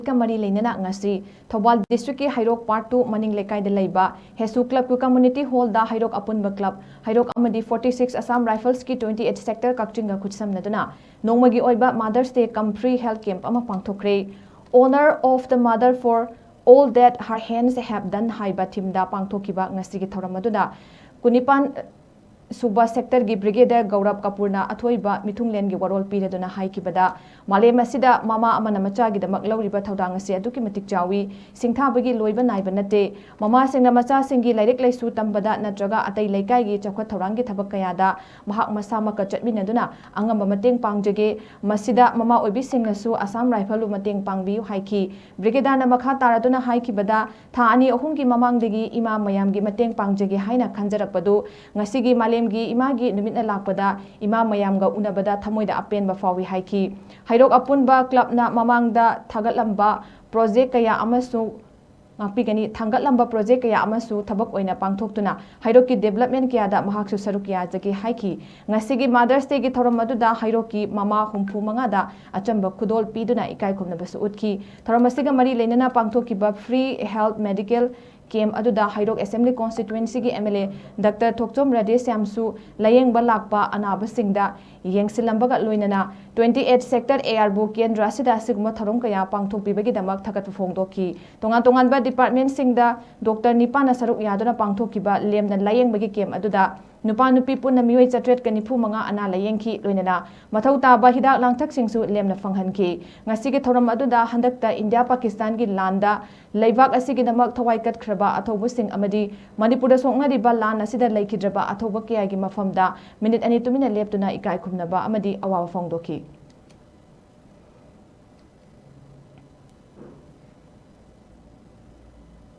ka mari leinana ngasi Thobal district ki HEIROK part 2 maning lekai de leiba Hesu club ku community hall da HEIROK apunba club HEIROK AMADI 46 Assam Rifles ki 28 sector KAKCHING ga KHUTSAMNADUNA Nongmagi Oiba Mother's Day free health camp ama Pangthokkhre honor of the mother for all that her hands have done haiba thimda pangthokkiba ngasi gi thoramaduna kunipan Suba sector gi brigadier Gaurav Kapurna athoiba mithunglen gi warol pireduna haikibada malem asida mama amana macha gi damak lawriba thodang ase aduki matik chawi singthabagi loiba naiba nate mama singna macha singi lairik laisu tambada natraga atai laikai gi chakwa thorangi thabak kayada mahak masama ka chatminaduna angamba mateng pangjage masida mama oibi singnasu Assam Rifle mateng pangbi haiki brigadier na makha taraduna haikibada tha ani ahum gi mamangdegi ima mayam gi mateng pangjage haina khanjarakpadu ngasi gi gi imagi numit na lakpada ima mayamga unabada thamoida apen ba fawi haiki HEIROK apunba club na mamangda thagatlamba project kaya amasu ngapigani thangatlamba project kaya amasu thabak oina pangthoktuna HEIROK ki development kaya da mahaksu saruk ya jagi haiki ngasigi Mother's Day gi thoram aduda HEIROK ki mama humpu manga da achamba khudol piduna ikai khumna basu utki thoram asiga mari leinana pangthokkiba free health medical camp aduda HEIROK Assembly constituency gi MLA Dr. Thokchom Radesh Yamsu layeng balakpa anaba singda yengsilambaga loinana 28 sector airbo kendra sida sigma tharom kaya pangthokpibagi damak thagat phongdoki tongan ba department singda Dr. Nipana saruk yaduna pangthokkiba lemna layeng bagi camp aduda nupa nupi punna mioi chatret kanifu manga ana layengki loinana mathau taba hidak langthak singsu lemna phanghanki ngasigi thoram aduda handakta India Pakistan gi landa leibak asigi damak thawai kat khraba athobu sing amadi manipur da songnari ba lan asida laikhidraba athoba kya gi mafamda minute ani tumina leptuna ikai khumnaba amadi awa phongdoki